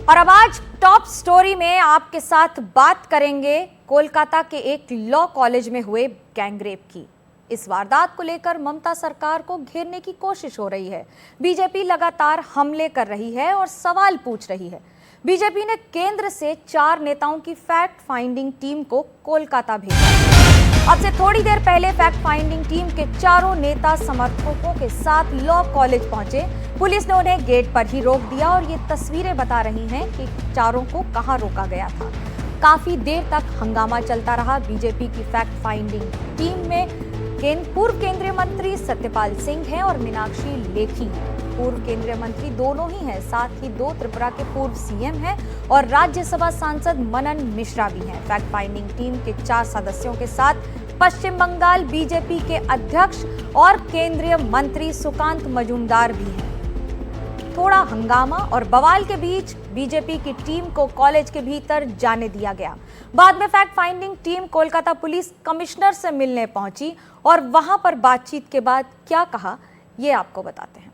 और अब आज टॉप स्टोरी में आपके साथ बात करेंगे कोलकाता के एक लॉ कॉलेज में हुए गैंगरेप की। इस वारदात को लेकर ममता सरकार को घेरने की कोशिश हो रही है। बीजेपी लगातार हमले कर रही है और सवाल पूछ रही है। बीजेपी ने केंद्र से 4 नेताओं की फैक्ट फाइंडिंग टीम को कोलकाता भेजा। अब से थोड़ी देर पहले फैक्ट फाइंडिंग टीम के चारों नेता समर्थकों के साथ लॉ कॉलेज पहुंचे। पुलिस ने उन्हें गेट पर ही रोक दिया और ये तस्वीरें बता रही हैं कि चारों को कहां रोका गया था। काफी देर तक हंगामा चलता रहा। बीजेपी की फैक्ट फाइंडिंग टीम में पूर्व केंद्रीय मंत्री सत्यपाल सिंह हैं और मीनाक्षी लेखी हैं। पूर्व केंद्रीय मंत्री दोनों ही हैं, साथ ही 2 त्रिपुरा के पूर्व सीएम हैं और राज्यसभा सांसद मनन मिश्रा भी हैं। फैक्ट फाइंडिंग टीम के 4 सदस्यों के साथ पश्चिम बंगाल बीजेपी के अध्यक्ष और केंद्रीय मंत्री सुकांत मजूमदार भी हैं। थोड़ा हंगामा और बवाल के बीच बीजेपी की टीम को कॉलेज के भीतर जाने दिया गया। बाद में fact finding team Kolkata police commissioner से मिलने पहुंची और वहां पर बातचीत के बाद क्या कहा, ये आपको बताते हैं।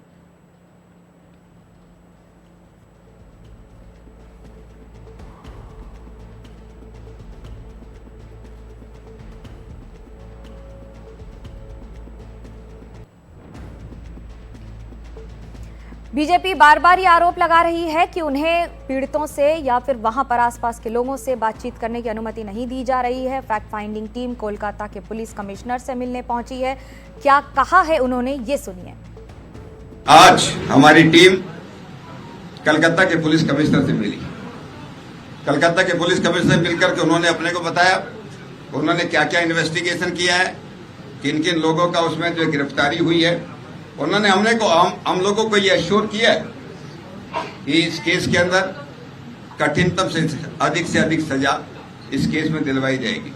बीजेपी बार बार ये आरोप लगा रही है कि उन्हें पीड़ितों से या फिर वहां पर आसपास के लोगों से बातचीत करने की अनुमति नहीं दी जा रही है। फैक्ट फाइंडिंग टीम कोलकाता के पुलिस कमिश्नर से मिलने पहुंची है। क्या कहा है उन्होंने, ये सुनिए। आज हमारी टीम कलकत्ता के पुलिस कमिश्नर से मिली। कलकत्ता के पुलिस कमिश्नर से मिलकर के उन्होंने अपने को बताया उन्होंने क्या क्या इन्वेस्टिगेशन किया है, किन किन लोगों का उसमें जो गिरफ्तारी हुई है। उन्होंने हम लोगों को ये एश्योर किया है कि इस केस के अंदर कठिनतम से अधिक सजा इस केस में दिलवाई जाएगी।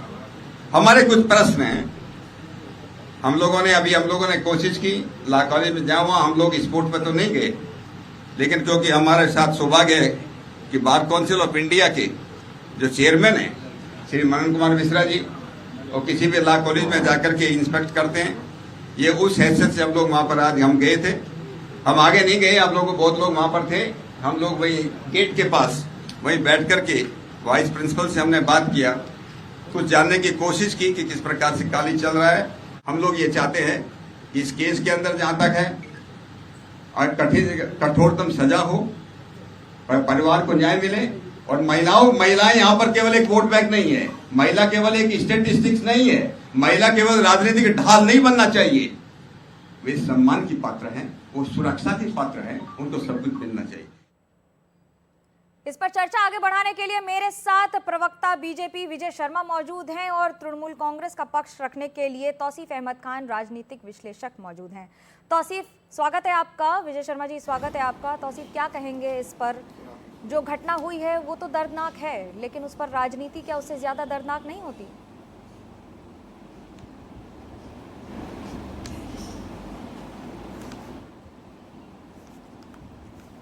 हमारे कुछ प्रश्न हैं। हम लोगों ने कोशिश की लॉ कॉलेज में जाऊँ, हम लोग स्पोर्ट पर तो नहीं गए, लेकिन क्योंकि हमारे साथ सौभाग्य है कि बार काउंसिल ऑफ इंडिया के जो चेयरमैन हैं श्री मनन कुमार मिश्रा जी, और किसी भी लॉ कॉलेज में जाकर के इंस्पेक्ट करते हैं, ये उस हैसियत से हम लोग वहां पर आज हम गए थे। हम आगे नहीं गए, आप लोगों बहुत लोग वहां पर थे। हम लोग वही गेट के पास वहीं बैठ करके वाइस प्रिंसिपल से हमने बात किया, कुछ जानने की कोशिश की कि किस प्रकार से काली चल रहा है। हम लोग ये चाहते हैं कि इस केस के अंदर जहां तक है और कठोरतम सजा हो, परिवार को न्याय मिले। और महिलाएं यहाँ पर केवल एक वोट बैंक नहीं है, महिला केवल एक स्टेटिस्टिक्स नहीं है, महिला केवल राजनीतिक ढाल नहीं बनना चाहिए। वे सम्मान की पात्र हैं, वो सुरक्षा की पात्र हैं, उनको सब कुछ मिलना चाहिए। इस पर चर्चा आगे बढ़ाने के लिए मेरे साथ प्रवक्ता बीजेपी विजय शर्मा मौजूद हैं और तृणमूल कांग्रेस का पक्ष रखने के लिए तौसीफ अहमद खान राजनीतिक विश्लेषक मौजूद हैं। तौसीफ, स्वागत है आपका। विजय शर्मा जी, स्वागत है आपका। तौसीफ, क्या कहेंगे इस पर? जो घटना हुई है वो तो दर्दनाक है, लेकिन उस पर राजनीति क्या उससे ज्यादा दर्दनाक नहीं होती?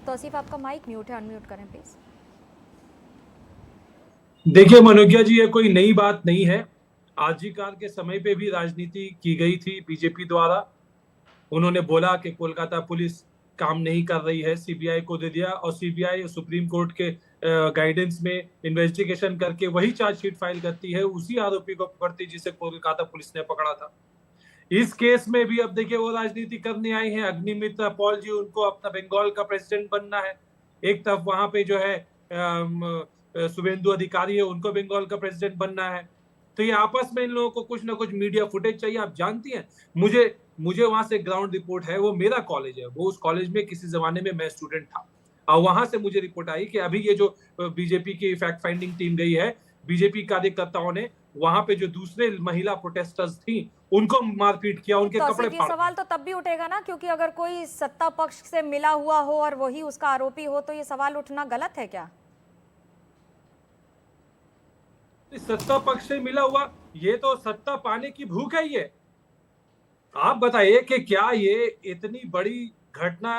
तौसीफ, आपका माइक म्यूट है, अनम्यूट करें प्लीज। देखिए मनोज्ञा जी, ये कोई नई बात नहीं है। आजीकाल के समय पे भी राजनीति की गई थी बीजेपी द्वारा। उन्होंने बोला कि कोलकाता पुलिस काम नहीं कर रही है, सीबीआई को दे दिया और सीबीआई सुप्रीम कोर्ट के गाइडेंस में इन्वेस्टिगेशन करके वही चार्जशीट फाइल करती है, उसी आरोपी को पकड़ती जिसे कोलकाता पुलिस ने पकड़ा था। इस केस में भी अब देखिए वो राजनीति करने आई हैं। अग्निमित्र पॉल जी, उनको अपना बंगाल का प्रेसिडेंट बनना है। एक तरफ वहां पे जो है शुभेंदु अधिकारी है, उनको बंगाल का प्रेसिडेंट बनना है। तो ये आपस में इन लोगों को कुछ ना कुछ मीडिया फुटेज चाहिए। आप जानती हैं, मुझे वहां से ग्राउंड रिपोर्ट है, वो मेरा कॉलेज है, वो उस कॉलेज में किसी जमाने में मैं स्टूडेंट था और वहां से मुझे रिपोर्ट आई कि अभी ये जो बीजेपी की फैक्ट फाइंडिंग टीम गई है, बीजेपी कार्यकर्ताओं ने वहां पे जो दूसरे महिला प्रोटेस्टर्स थी उनको मारपीट किया, उनके कपड़े फाड़। सवाल तो तब भी उठेगा ना, क्योंकि अगर कोई सत्ता पक्ष से मिला हुआ हो और वही उसका आरोपी हो तो ये सवाल उठना गलत है क्या? सत्ता पक्ष से मिला हुआ, ये तो सत्ता पाने की भूख है। ये आप बताइए कि क्या ये इतनी बड़ी घटना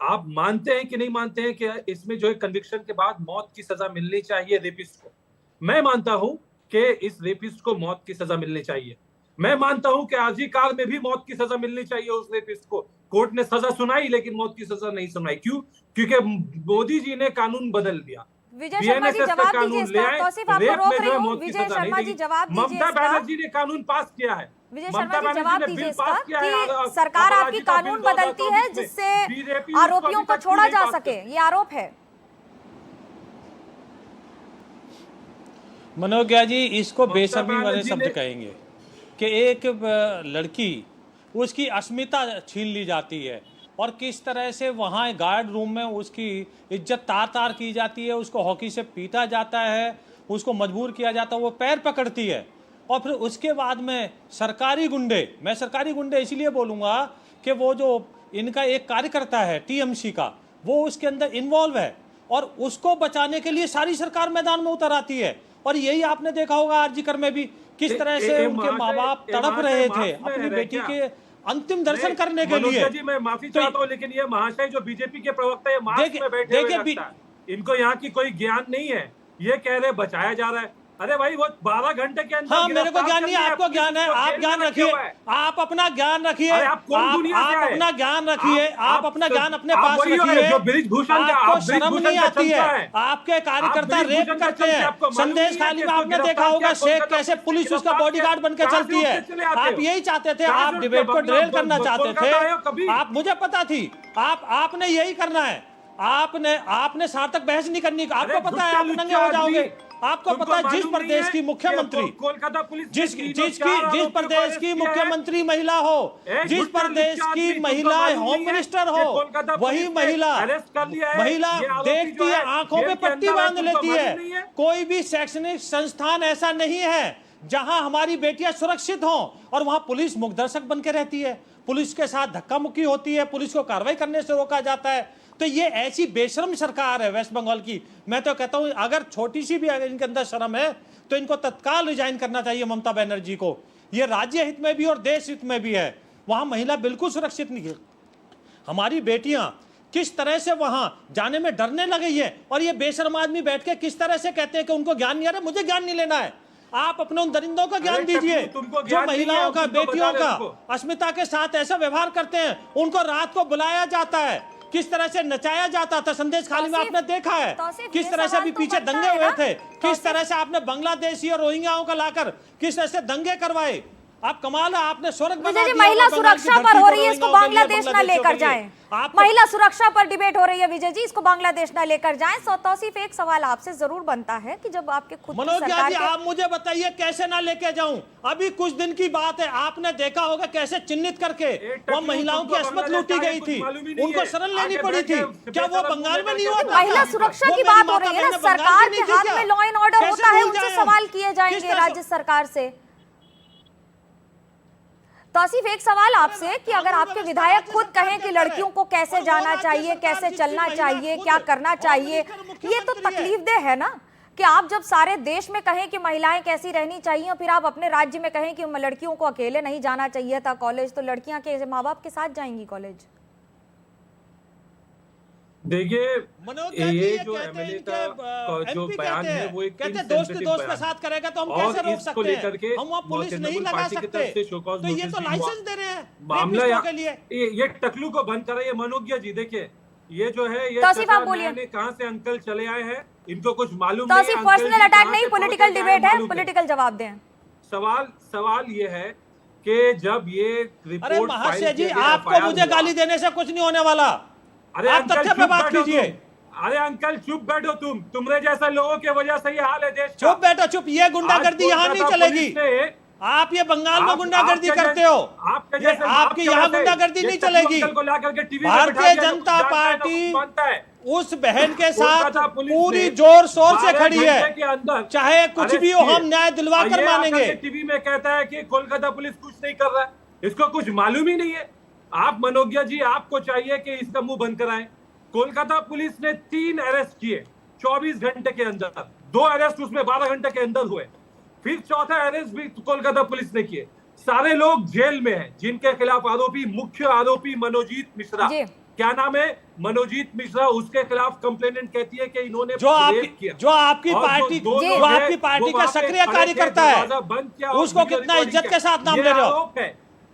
आप मानते हैं कि नहीं मानते हैं कि इसमें जो है कन्विक्शन के बाद मौत की सजा मिलनी चाहिए रेपिस्ट को? मैं मानता हूं कि इस रेपिस्ट को मौत की सजा मिलनी चाहिए। मैं मानता हूं कि आजीकाल में भी मौत की सजा मिलनी चाहिए उस रेपिस्ट को। कोर्ट ने सजा सुनाई लेकिन मौत की सजा नहीं सुनाई। क्यों? क्योंकि मोदी जी ने कानून बदल दिया। विजय शर्मा जी BNSS जवाब का दीजिए कानून ले इसका। आए, तौसीफ आपको रेप रोक में रही जो है हूँ। मौत की विजय सजा नहीं शर्मा जी देगी। जवाब दीजिए ममता इसका। बनर्जी ने कानून पास किया है। विजय ममता शर्मा जी बनर्जी जवाब ने दीजिए बिल इसका पास किया है कि सरकार आपकी अपराधी का बिल कानून बदलती है 2024 में। जिससे बीजेपी उसको आरोपियों अभी को तक छोड़ा नहीं जा पास सके, कर- ये आरोप है। मनोज्ञा जी, इसको ममता बेशर्मी वाले बनर्जी शब्द ने- कहेंगे कि एक लड़की, उसकी अस्मिता छीन ली जाती है और किस तरह से वहाँ गार्ड रूम में उसकी इज्जत तार तार की जाती है, उसको हॉकी से पीटा जाता है, उसको मजबूर किया जाता है, वो पैर पकड़ती है और फिर उसके बाद में सरकारी गुंडे, मैं सरकारी गुंडे इसलिए बोलूँगा कि वो जो इनका एक कार्यकर्ता है टीएमसी का, वो उसके अंदर इन्वॉल्व है और उसको बचाने के लिए सारी सरकार मैदान में उतर आती है। और यही आपने देखा होगा आरजीकर में भी किस तरह से उनके माँ बाप तड़प रहे थे अपनी बेटी के अंतिम दर्शन करने के लिए। मनोज जी, मैं माफी तो चाहता हूँ, लेकिन ये महाशय जो बीजेपी के प्रवक्ता है मास्क देखिए- में बैठे हुए देखिए लगता है। इनको यहाँ की कोई ज्ञान नहीं है। ये कह रहे बचाया जा रहा है। अरे भाई, वो 12 घंटे के अंदर हाँ, मेरे को गिरफ्तार ज्ञान कर नहीं, लिया, आपको ज्ञान है, पुलिस आप उसको ज्ञान जेल में रखिए, रखा हुआ है। आप अपना ज्ञान रखिए, अरे आप कौन दुनिया से आप आए? अपना ज्ञान रखिए, आप अपना ज्ञान अपने आप पास वही हो रखिए। जो बृजभूषण का, आपको आप शर्म बृजभूषण नहीं का आती चमचा है, है। आपके कार्यकर्ता आप रेप बृजभूषण का करते चमचा, हैं। आपको मालूम संदेश नहीं है खाली कि में इसको आपने देखा गिरफ्तार होगा किया, शेख कोलकाता कैसे पुलिस पुलिस उसका गिरफ्तार बॉडीगार्ड किया। बन के कहाँ से चलती है। उठ के चले आते आप हो? यही चाहते थे, कहाँ आप से उठ के डिबेट को बंगला- ड्रिल करना चाहते कोलकाता आए हो थे। कभी? आप, मुझे पता थी, आपने यही करना है। आपने सार्थक बहस नहीं करनी, आपको पता है आप नंगे हो जाओगे। आपको पता है जिस प्रदेश की मुख्यमंत्री, कोलकाता पुलिस जिस प्रदेश की मुख्यमंत्री महिला हो, जिस प्रदेश की महिला होम मिनिस्टर हो, वही महिला देखती है, आंखों पे पट्टी बांध लेती है। कोई भी शैक्षणिक संस्थान ऐसा नहीं है जहां हमारी बेटियां सुरक्षित हों और वहां पुलिस मुखदर्शक बन के रहती है, पुलिस के साथ धक्का मुक्की होती है, पुलिस को कार्रवाई करने से रोका जाता है। तो ये ऐसी बेशर्म सरकार है वेस्ट बंगाल की। मैं तो कहता हूं अगर छोटी सी भी अगर इनके अंदर शर्म है तो इनको तत्काल रिजाइन करना चाहिए ममता बनर्जी को। ये राज्य हित में भी और देश हित में भी है। वहां महिला बिल्कुल सुरक्षित नहीं है। हमारी बेटियां किस तरह से वहां जाने में डरने लगी है और ये बेशर्म आदमी बैठ के किस तरह से कहते हैं कि उनको ज्ञान नहीं आ रहा। मुझे ज्ञान नहीं लेना है, आप अपने उन दरिंदों का ज्ञान दीजिए जो महिलाओं का, बेटियों का अस्मिता के साथ ऐसा व्यवहार करते हैं। उनको रात को बुलाया जाता है, किस तरह से नचाया जाता था। संदेश खाली में आपने देखा है किस तरह से अभी पीछे दंगे हुए थे, किस तरह से आपने बांग्लादेशी और रोहिंग्याओं को लाकर किस तरह से दंगे करवाए। आप कमाल है, आपने स्वर्ग बना दिया। महिला सुरक्षा पर हो रही है, इसको बांग्लादेश ना लेकर जाएं। महिला सुरक्षा पर डिबेट हो रही है विजय जी, इसको बांग्लादेश ना लेकर जाएं। तौसीफ, एक सवाल आपसे जरूर बनता है कि जब आपके खुद मनोज जी, आप मुझे बताइए कैसे ना लेके जाऊं। अभी कुछ दिन की बात है, आपने देखा होगा कैसे चिन्हित करके वो महिलाओं की अस्मत लूटी गई थी, उनको शरण लेनी पड़ी थी। क्या वो बंगाल में नहीं होता? महिला सुरक्षा की बात हो रही है ना, सरकार के हाथ में लॉ एंड ऑर्डर होता है, उनसे सवाल किए जाएंगे राज्य सरकार से। तौसीफ, एक सवाल आपसे कि अगर आपके विधायक खुद कहें कि लड़कियों को कैसे जाना चाहिए, कैसे चलना चाहिए, क्या करना चाहिए, ये तो तकलीफदेह है ना कि आप जब सारे देश में कहें कि महिलाएं कैसी रहनी चाहिए और फिर आप अपने राज्य में कहें कि लड़कियों को अकेले नहीं जाना चाहिए था कॉलेज, तो लड़कियां के माँ बाप के साथ जाएंगी कॉलेज। देखिए, ये जो एमएलए का जो बयान है वो एक दोस्त के साथ करेगा तो हम कैसे रोक सकते हैं? हम वहाँ पुलिस नहीं लगा सकते, तो ये तो लाइसेंस दे रहे हैं मामला के लिए। ये टकलू को बंद कराइए मनोज्ञा जी। देखिए, ये जो है ये कहाँ से अंकल चले आए हैं, इनको कुछ मालूम नहीं। तौसीफ, पर्सनल अटैक नहीं, पॉलिटिकल डिबेट है, पॉलिटिकल जवाब दें। सवाल ये है कि जब ये रिपोर्ट, अरे महाशय जी, आपको मुझे गाली देने से कुछ नहीं होने वाला। अरे आप तथ्य पे बात कीजिए। अरे अंकल चुप बैठो, तुम्हारे जैसा लोगों की वजह से ये हाल है देश का। चुप बैठो, चुप। ये गुंडागर्दी यहाँ नहीं चलेगी। आप ये बंगाल में गुंडागर्दी करते हो, आपकी यहाँ गुंडागर्दी नहीं चलेगी। भारतीय जनता पार्टी उस बहन के साथ पूरी जोर शोर से खड़ी है, चाहे कुछ भी हो, हम न्याय दिलवा कर मानेंगे। टीवी में कहता है कि कोलकाता पुलिस कुछ नहीं कर रहा है, इसको कुछ मालूम ही नहीं है। आप मनोज्ञा जी, आपको चाहिए कि इसका मुंह बंद कराएं। कोलकाता पुलिस ने 3 अरेस्ट किए 24 घंटे के अंदर, 2 अरेस्ट उसमें 12 घंटे के अंदर हुए, फिर चौथा अरेस्ट भी कोलकाता पुलिस ने किए। सारे लोग जेल में हैं जिनके खिलाफ आरोपी, मुख्य आरोपी मनोजीत मिश्रा, क्या नाम है, मनोजीत मिश्रा, उसके खिलाफ कंप्लेनेंट कहती है कि इन्होंने जो आपकी पार्टी का सक्रिय कार्यकर्ता है, उसको कितना इज्जत के साथ नाम ले रहे हो।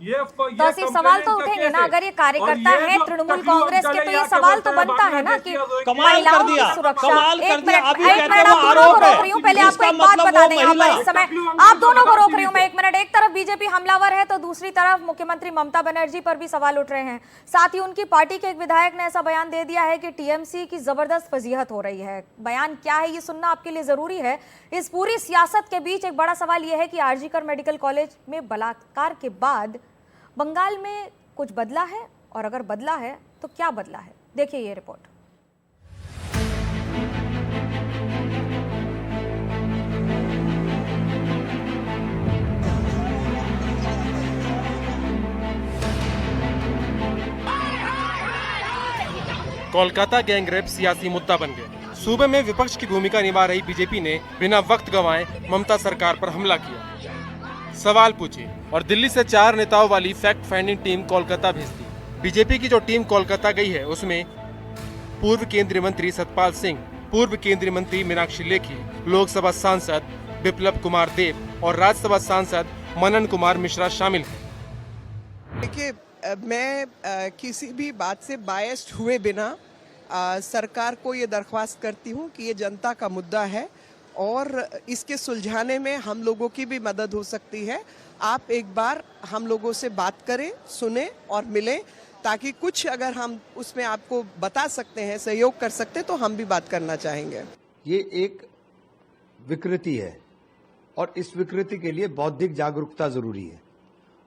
तो ऐसे सवाल तो उठेंगे ना, अगर ये कार्यकर्ता है तृणमूल कांग्रेस के, तो ये सवाल तो बनता है ना कि महिलाओं की सुरक्षा। एक मिनट आप दोनों को रोक रही हूँ, पहले आपको एक बात बता दें यहाँ पर इस समय आप दोनों को रोक रही हूँ मैं एक मिनट। एक तरफ बीजेपी हमलावर है तो दूसरी तरफ मुख्यमंत्री ममता बनर्जी पर भी सवाल उठ रहे हैं। साथ ही उनकी पार्टी के एक विधायक ने ऐसा बयान दे दिया है कि टीएमसी की जबरदस्त फजीहत हो रही है। बयान क्या है ये सुनना आपके लिए जरूरी है। इस पूरी सियासत के बीच एक बड़ा सवाल यह है कि आरजीकर मेडिकल कॉलेज में बलात्कार के बाद बंगाल में कुछ बदला है, और अगर बदला है तो क्या बदला है, देखिए ये रिपोर्ट। कोलकाता गैंगरेप सियासी मुद्दा बन गया। सूबे में विपक्ष की भूमिका निभा रही बीजेपी ने बिना वक्त गंवाए ममता सरकार पर हमला किया, सवाल पूछे और दिल्ली से 4 नेताओं वाली फैक्ट फाइंडिंग टीम कोलकाता भेज दी। बीजेपी की जो टीम कोलकाता गई है उसमें पूर्व केंद्रीय मंत्री सतपाल सिंह, पूर्व केंद्रीय मंत्री मीनाक्षी लेखी, लोकसभा सांसद बिप्लब कुमार देब और राज्यसभा सांसद मनन कुमार मिश्रा शामिल हैं। देखिए, मैं किसी भी बात से बायस्ड हुए बिना सरकार को ये दरख्वास्त करती हूँ कि ये जनता का मुद्दा है और इसके सुलझाने में हम लोगों की भी मदद हो सकती है। आप एक बार हम लोगों से बात करें, सुने और मिलें, ताकि कुछ अगर हम उसमें आपको बता सकते हैं, सहयोग कर सकते हैं, तो हम भी बात करना चाहेंगे। ये एक विकृति है और इस विकृति के लिए बौद्धिक जागरूकता जरूरी है।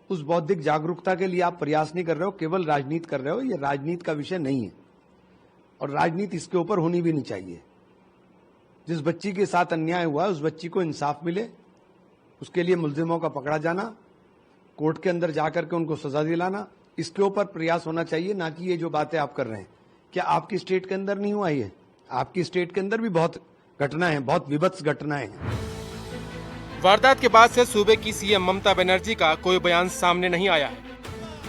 उस बौद्धिक जागरूकता के लिए आप प्रयास नहीं कर रहे हो, केवल राजनीति कर रहे हो। ये राजनीति का विषय नहीं है और राजनीति इसके ऊपर होनी भी नहीं चाहिए। जिस बच्ची के साथ अन्याय हुआ है उस बच्ची को इंसाफ मिले, उसके लिए मुलजिमों का पकड़ा जाना, कोर्ट के अंदर जाकर के उनको सजा दिलाना, इसके ऊपर प्रयास होना चाहिए, ना कि ये जो बातें आप कर रहे हैं। क्या आपकी स्टेट के अंदर नहीं हुआ ये? आपकी स्टेट के अंदर भी बहुत घटनाएं हैं, बहुत विभत्स घटनाएं हैं। वारदात के बाद से सूबे की सीएम ममता बनर्जी का कोई बयान सामने नहीं आया है।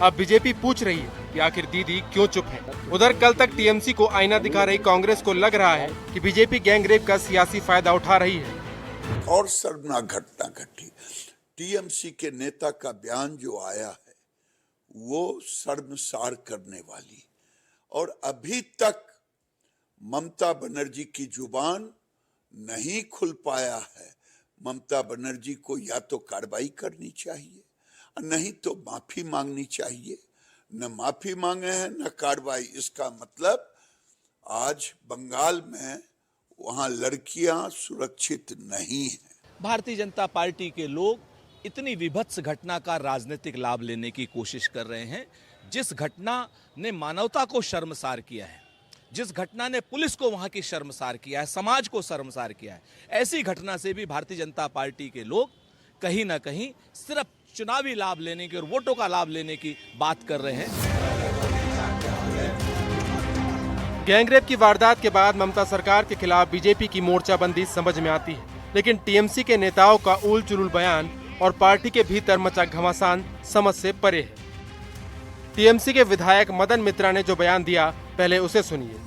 अब बीजेपी पूछ रही है कि आखिर दीदी क्यों चुप है। उधर कल तक टीएमसी को आईना दिखा रही कांग्रेस को लग रहा है कि बीजेपी गैंगरेप का सियासी फायदा उठा रही है। और शर्मनाक घटना घटी। टीएमसी के नेता का बयान जो आया है वो शर्मसार करने वाली, और अभी तक ममता बनर्जी की जुबान नहीं खुल पाया है। ममता बनर्जी को या तो कार्रवाई करनी चाहिए, नहीं तो माफी मांगनी चाहिए। न माफी मांगे हैं न कार्रवाई। इसका मतलब आज बंगाल में वहां लड़कियां सुरक्षित नहीं हैं। भारतीय जनता पार्टी के लोग इतनी विभत्स घटना का राजनीतिक लाभ लेने की कोशिश कर रहे हैं, जिस घटना ने मानवता को शर्मसार किया है, जिस घटना ने पुलिस को वहां की शर्मसार किया है, समाज को शर्मसार किया है, ऐसी घटना से भी भारतीय जनता पार्टी के लोग कहीं ना कहीं सिर्फ चुनावी लाभ लेने की और वोटों का लाभ लेने की बात कर रहे हैं। गैंगरेप की वारदात के बाद ममता सरकार के खिलाफ बीजेपी की मोर्चाबंदी समझ में आती है, लेकिन टीएमसी के नेताओं का उल चुलूल बयान और पार्टी के भीतर मचा घमासान समझ से परे है। टीएमसी के विधायक मदन मित्रा ने जो बयान दिया, पहले उसे सुनिए।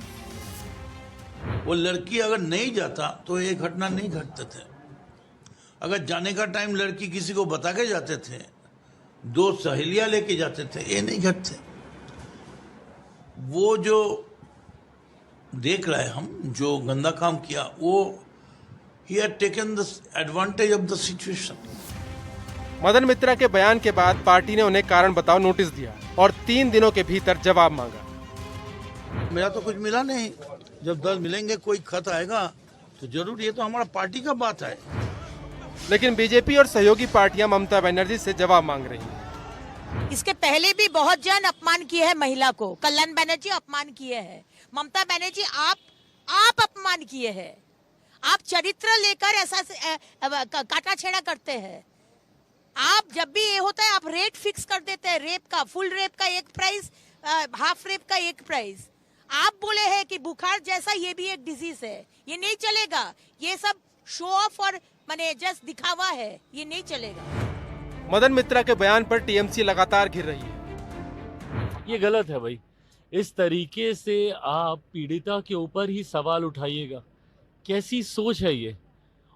वो लड़की अगर नहीं जाता तो ये घटना नहीं घटते थे। अगर जाने का टाइम लड़की किसी को बता के जाते थे, 2 सहेलियां लेके जाते थे, ये नहीं घटते। वो जो देख रहे हम, जो गंदा काम किया, वो he had taken the advantage of the situation। Madan मित्रा के बयान के बाद पार्टी ने उन्हें कारण बताओ नोटिस दिया और 3 दिनों के भीतर जवाब मांगा। मेरा तो कुछ मिला नहीं। जब 10 मिलेंगे, कोई खत आएगा तो जरूर, ये तो हमारा पार्टी का बात है। लेकिन बीजेपी और सहयोगी पार्टियां ममता बनर्जी से जवाब मांग रही हैं। इसके पहले भी बहुत जन अपमान किए हैं महिला को। कल्याण बनर्जी अपमान किए हैं, ममता बनर्जी आप अपमान किए हैं। आप चरित्र लेकर ऐसा काटा छेड़ा करते हैं। आप जब भी ये होता है आप रेट फिक्स कर देते हैं, रेप का, फुल रेप का एक प्राइस, हाफ रेप का एक प्राइस। आप बोले हैं कि बुखार जैसा ये भी एक डिजीज है, ये नहीं चलेगा। ये सब शो ऑफ और माने जस्ट दिखावा है, ये नहीं चलेगा। मदन मित्रा के बयान पर टीएमसी लगातार घिर रही है। ये गलत है भाई। इस तरीके से आप पीड़िता के ऊपर ही सवाल उठाइएगा, कैसी सोच है ये?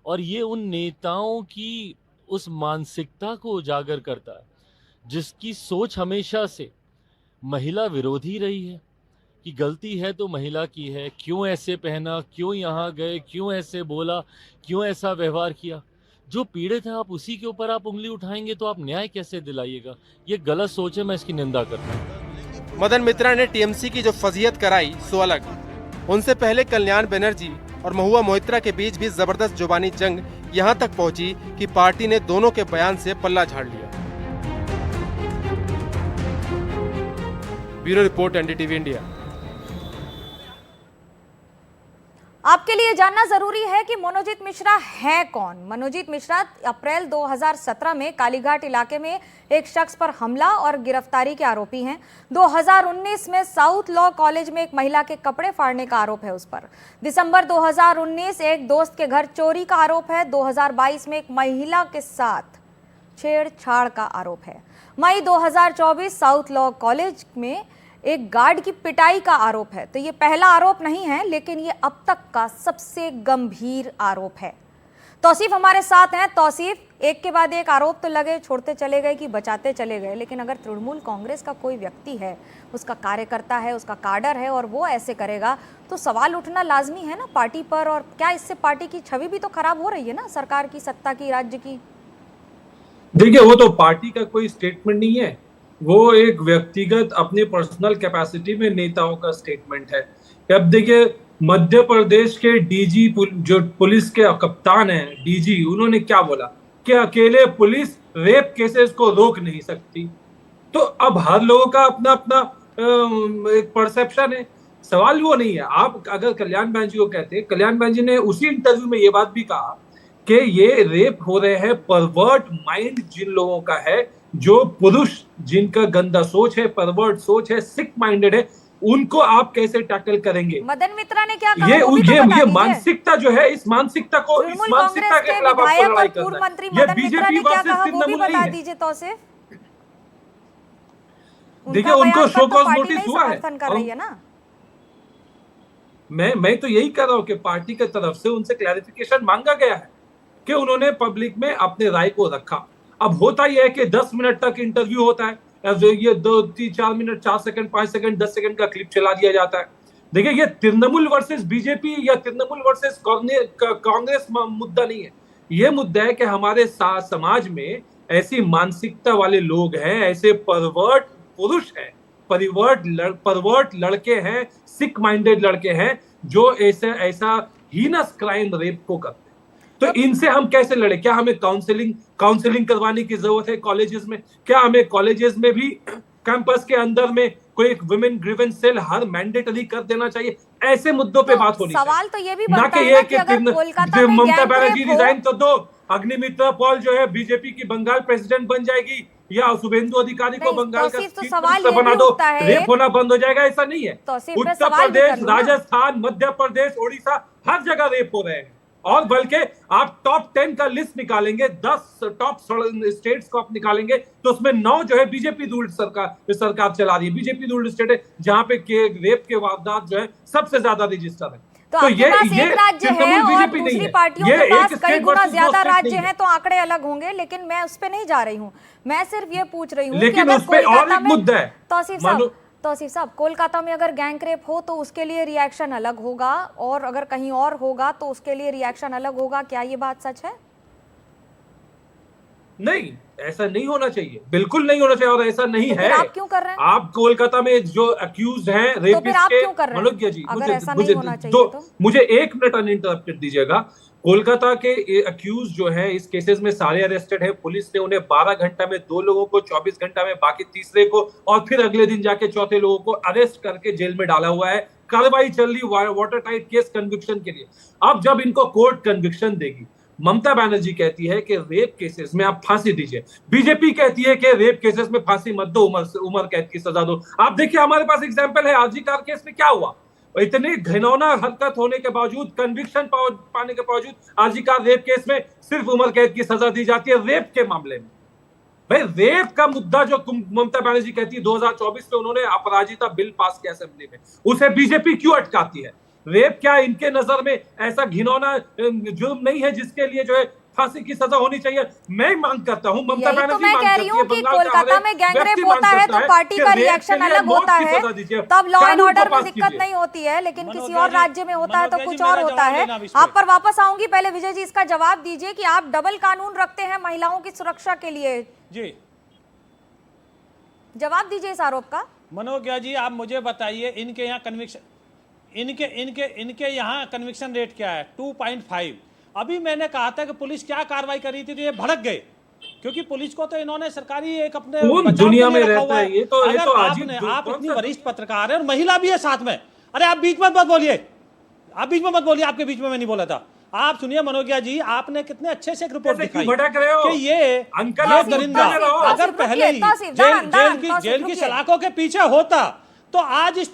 और ये उन नेताओं की उस मानसिकता को उजागर करता है जिसकी सोच हमेशा से महिला विरोधी रही है कि गलती है तो महिला की है, क्यों ऐसे पहना, क्यों यहाँ गए, क्यों ऐसे बोला, क्यों ऐसा व्यवहार किया। जो पीड़ित है आप उसी के ऊपर आप उंगली उठाएंगे तो आप न्याय कैसे दिलाइएगा। ये गलत सोच है, मैं इसकी निंदा करता हूँ। मदन मित्रा ने टीएमसी की जो फजीहत कराई सो अलग। उनसे पहले कल्याण बनर्जी और महुआ मोहित्रा के बीच भी जबरदस्त जुबानी जंग यहाँ तक पहुंची कि पार्टी ने दोनों के बयान से पल्ला झाड़ लिया। Bureau report, NDTV India. आपके लिए जानना जरूरी है कि मनोजीत मिश्रा है कौन। मनोजीत मिश्रा अप्रैल 2017 में कालीघाट इलाके में एक शख्स पर हमला और गिरफ्तारी के आरोपी हैं। 2019 में साउथ लॉ कॉलेज में एक महिला के कपड़े फाड़ने का आरोप है उस पर। दिसंबर 2019 एक दोस्त के घर चोरी का आरोप है। 2022 में एक महिला के साथ छेड़छाड़ का आरोप है। मई 2024 साउथ लॉ कॉलेज में एक गार्ड की पिटाई का आरोप है। तो ये पहला आरोप नहीं है, लेकिन ये अब तक का सबसे गंभीर आरोप है। तौसीफ हमारे साथ हैं। तौसीफ, एक के बाद एक आरोप तो लगे, छोड़ते चले गए कि बचाते चले गए, लेकिन अगर तृणमूल कांग्रेस का कोई व्यक्ति है, उसका कार्यकर्ता है, उसका काडर है और वो ऐसे करेगा तो सवाल उठना लाजमी है ना पार्टी पर। और क्या इससे पार्टी की छवि भी तो खराब हो रही है ना, सरकार की, सत्ता की, राज्य की। देखिए, वो तो पार्टी का कोई स्टेटमेंट नहीं है, वो एक व्यक्तिगत अपने पर्सनल कैपेसिटी में नेताओं का स्टेटमेंट है। अब देखिए, मध्य प्रदेश के डीजी जो पुलिस के कप्तान हैं, डीजी, उन्होंने क्या बोला कि अकेले पुलिस रेप केसेस को रोक नहीं सकती। तो अब हर लोगों का अपना अपना एक परसेप्शन है, सवाल वो नहीं है। आप अगर कल्याण बनर्जी को कहते हैं, कल्याण बनर्जी ने उसी इंटरव्यू में ये बात भी कहा कि ये रेप हो रहे हैं परवर्ट माइंड जिन लोगों का है, जो पुरुष जिनका गंदा सोच है, परवर्ट सोच है, सिक माइंडेड है, उनको आप कैसे टैकल करेंगे। मदन मित्रा ने क्या कहा? ये मानसिकता जो है, इस मानसिकता को, इस मानसिकता के खिलाफ आपको लड़ाई करना है। मंत्री मदन मित्रा ने क्या कहा वो भी बता दीजिए तौसीफ। देखिए, उनको शो कॉज नोटिस हुआ है कर रही है ना। मैं तो यही कर रहा हूँ कि पार्टी की तरफ से उनसे क्लैरिफिकेशन मांगा गया है कि उन्होंने पब्लिक में अपने राय को रखा। अब होता यह है कि 10 मिनट तक इंटरव्यू होता है, ये 2-4 मिनट, 4 सेकंड, 5 सेकंड, 10 सेकंड का क्लिप चला दिया जाता है। देखिए, ये तृणमूल वर्सेस बीजेपी या तृणमूल वर्सेस कांग्रेस मुद्दा नहीं है। ये मुद्दा है कि हमारे समाज में ऐसी मानसिकता वाले लोग हैं, ऐसे परवर्ट पुरुष हैं, परवर्ट लड़के हैं, सिक माइंडेड लड़के हैं, जो ऐसा हीनस क्राइम रेप को करते हैं। तो इनसे हम कैसे लड़े? क्या हमें काउंसलिंग करवाने की जरूरत है कॉलेजेस में? क्या हमें कॉलेजेस में भी कैंपस के अंदर में कोई एक वुमेन ग्रीवेंस सेल हर मैंडेटरी कर देना चाहिए? ऐसे मुद्दों पे बात होनी चाहिए। सवाल तो ये भी बनता है कि अगर कोलकाता में ममता बनर्जी रिजाइन कर दो, अग्निमित्रा पॉल जो है बीजेपी की बंगाल प्रेसिडेंट बन जाएगी, या शुभेंदु अधिकारी को बंगाल का चीफ मिनिस्टर बना दो, रेप होना बंद हो जाएगा। ऐसा नहीं है। उत्तर प्रदेश, राजस्थान, मध्य प्रदेश, ओडिशा, हर जगह रेप हो रहे हैं। और बल्कि आप टॉप 10 का लिस्ट निकालेंगे, 10 टॉप स्टेट्स को आप निकालेंगे, तो उसमें 9 जो है बीजेपी रूल्ड सरकार चला रही है। बीजेपी रूल्ड स्टेट है जहां पे रेप के वारदात जो है सबसे ज्यादा रजिस्टर है। तो ये एक राज्य है और दूसरी पार्टियों के पास कई गुना ज्यादा राज्य हैं, तो आंकड़े अलग होंगे, लेकिन मैं उस पे नहीं जा रही हूँ। मैं सिर्फ ये पूछ रही हूँ कि अगर कोलकाता में, तौसीफ साहब, कोलकाता में अगर गैंग रेप हो तो उसके लिए रिएक्शन अलग होगा, और अगर कहीं और होगा तो उसके लिए रिएक्शन अलग होगा। क्या ये बात सच है? नहीं, ऐसा नहीं होना चाहिए, बिल्कुल नहीं होना चाहिए, और ऐसा नहीं है। आप क्यों कर रहे हैं? आप कोलकाता में जो अक्यूज हैं रेपिस्ट के, मनोज्ञा जी, मुझे 1 मिनट अनइंटरप्टेड दीजिएगा। कोलकाता के अक्यूज जो है इस केसेस में सारे अरेस्टेड है। पुलिस ने उन्हें 12 घंटा में 2 लोगों को, 24 घंटा में बाकी तीसरे को, और फिर अगले दिन जाके चौथे लोगों को अरेस्ट करके जेल में डाला हुआ है। कार्रवाई चल रही वाटर टाइट केस कन्विक्शन के लिए। अब जब इनको कोर्ट कन्विक्शन देगी, ममता बनर्जी कहती है कि रेप केसेस में आप फांसी दीजिए, बीजेपी कहती है कि रेप केसेस में फांसी मत दो, उम्र कैद की सजा दो। आप देखिए, हमारे पास एग्जांपल है आरजी कार केस में क्या हुआ। इतनी घिनौना हरकत होने के बावजूद, कन्विक्शन पाने के बावजूद, आरजी कार रेप केस में सिर्फ उम्र कैद की सजा दी जाती है। रेप के मामले में, भाई रेप का मुद्दा जो ममता बनर्जी कहती है 2024 में उन्होंने अपराजिता बिल पास किया असेंबली में, उसे बीजेपी क्यों अटकाती है? रेप क्या इनके नजर में ऐसा घिनौना जुर्म नहीं है जिसके लिए जो है फांसी की सजा होनी चाहिए। मैं मांग करता हूं, ममता यही तो बनर्जी मैं मांग कह करती रही है, हूँ कि बंगाल का कोलकाता हर में एक गैंगरेप व्यक्ति होता मांग है करता तो पार्टी कि का रेप रिएक्शन के लिए अलग मौत होता की है, सजा दीजिए। तब लॉ एंड कानून को ऑर्डर में पास दिक्कत कीजिए। नहीं होती है, लेकिन किसी मनोज और जी, राज्य में होता है तो मनोज जी, कुछ मेरा और होता जवाब है। लेना अब इस पे। आप पर वापस आऊंगी, पहले विजय जी इसका जवाब दीजिए कि आप डबल कानून रखते हैं महिलाओं की सुरक्षा के लिए। जी जवाब दीजिए इस आरोप का। मनोज जी, आप मुझे बताइए, इनके यहाँ कन्विक्शन, इनके यहाँ कन्विक्शन रेट क्या है? 2.5। अभी मैंने कहा था कि पुलिस क्या कार्रवाई कर रही थी तो ये भड़क गए, क्योंकि पुलिस को तो इन्होंने सरकारी एक अपने कौन बचाव दुनिया के लिए में रखा रहता हुआ है? ये तो अगर अजीब आपने, आप कौन इतनी सा वरिष्ठ पत्रकार है और महिला भी है साथ में, अरे आप बीच में मत बोलिए, आप बीच में मत बोलिए, आपके बीच में मैं नहीं बोला था। आप सुनिए मनोज्ञा जी, आपने कितने अच्छे से एक रिपोर्ट ऐसे क्यों दिखाई भड़क रहे हो? कि ये अंकल, ये आप दरिंदा मुद्दा में रहो। अगर पहले ही जेल की सलाखों के पीछे होता तो आज इस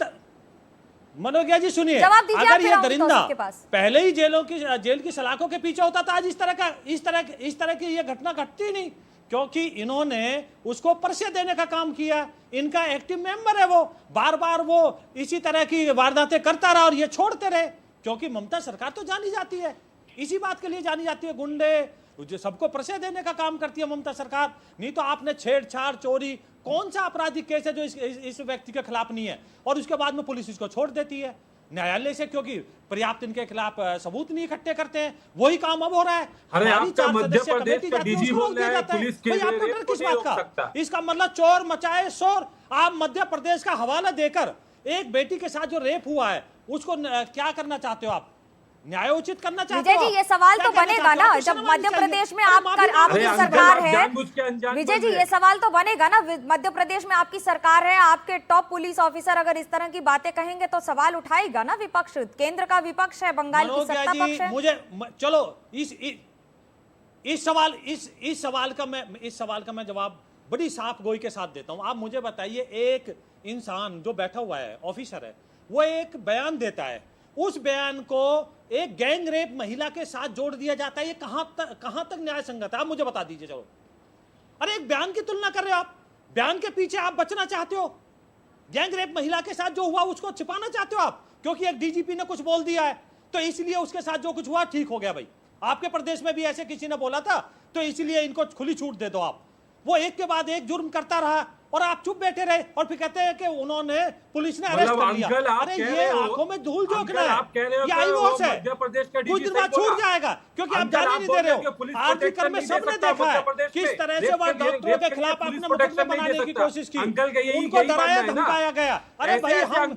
मनोज्ञा जी सुनिए, जवाब दीजिए, अगर आप ये फिर आऊंगी दरिंदा तौसीफ के पास। पहले ही जेल की सलाखों के पीछे होता तो आज इस तरह की ये घटना घटती नहीं, क्योंकि इन्होंने उसको पर्चे देने का काम किया। इनका एक्टिव मेंबर है वो, बार बार वो इसी तरह की वारदातें करता रहा और ये छोड़ते रहे, क्योंकि ममता सरकार तो जानी जाती है, इसी बात के लिए जानी जाती है, गुंडे जो सबको पर्चे देने का काम करती है ममता सरकार। नहीं तो आपने छेड़छाड़, चोरी, कौन सा आपराधिक केस है जो इस व्यक्ति के खिलाफ नहीं है, और उसके बाद में पुलिस इसको छोड़ देती है न्यायालय से, क्योंकि पर्याप्त इनके खिलाफ सबूत नहीं इकट्ठे करते हैं। वही काम अब हो रहा है। अरे हमारी आपका 4 मध्य सदस्यीय प्रदेश कमेटी का जाती है, डीजी उसको रोक बोल दिया रहा है जाता है। पुलिस के भाई आपको रेप डर को किस नहीं बात रोक का? सकता। इसका मतलब चोर मचाए शोर। आप मध्य प्रदेश का हवाला देकर एक बेटी के साथ जो रेप हुआ है उसको क्या करना चाहते हो? आप न्यायोचित करना चाहते विजय हो? जी, ये सवाल क्या तो कहना बनेगा चाहते हो? ना, आपको जब शर्म मध्य आनी चाहिए। प्रदेश में अरे आपकी अरे सरकार अंकल, आप है। जानबूझ के अनजान विजय बन जी, रहे ये सवाल तो बनेगा ना, मध्य प्रदेश में आपकी सरकार है, आपके टॉप पुलिस ऑफिसर अगर इस तरह की बातें कहेंगे तो सवाल उठाएगा ना विपक्ष। केंद्र का विपक्ष है, बंगाल की मनोज्ञा सत्ता जी, पक्ष है। मुझे चलो इस सवाल का मैं जवाब बड़ी साफ गोई के साथ देता हूं। आप मुझे बताइए, एक इंसान जो बैठा हुआ है, ऑफिसर है, वो एक बयान देता है, उस बयान को एक गैंग रेप महिला के साथ जोड़ दिया जाता है, ये कहां तक न्याय संगत है? आप मुझे बता दीजिए। चलो, अरे एक बयान की तुलना कर रहे हो आप, बयान के पीछे आप बचना चाहते हो, गैंग रेप महिला के साथ जो हुआ उसको छिपाना चाहते हो आप, क्योंकि एक डीजीपी ने कुछ बोल दिया है तो इसलिए उसके साथ जो कुछ हुआ ठीक हो गया। भाई आपके प्रदेश में भी ऐसे किसी ने बोला था तो इसलिए इनको खुली छूट दे दो आप। वो एक के बाद एक जुर्म करता रहा और आप चुप बैठे रहे और फिर कहते हैं कि उन्होंने, पुलिस ने अरेस्ट कर लिया। अरे ये आंखों में धूल झोंकना है, ये आईवॉश है, कुछ दिन बाद छूट जाएगा, क्योंकि आप जाने नहीं दे रहे हो। आरती कर में सबने देखा है किस तरह से वह डॉक्टरों के खिलाफ आपने मुकदमा बनाने की कोशिश की, उनको डराया धमकाया गया। अरे भाई, हम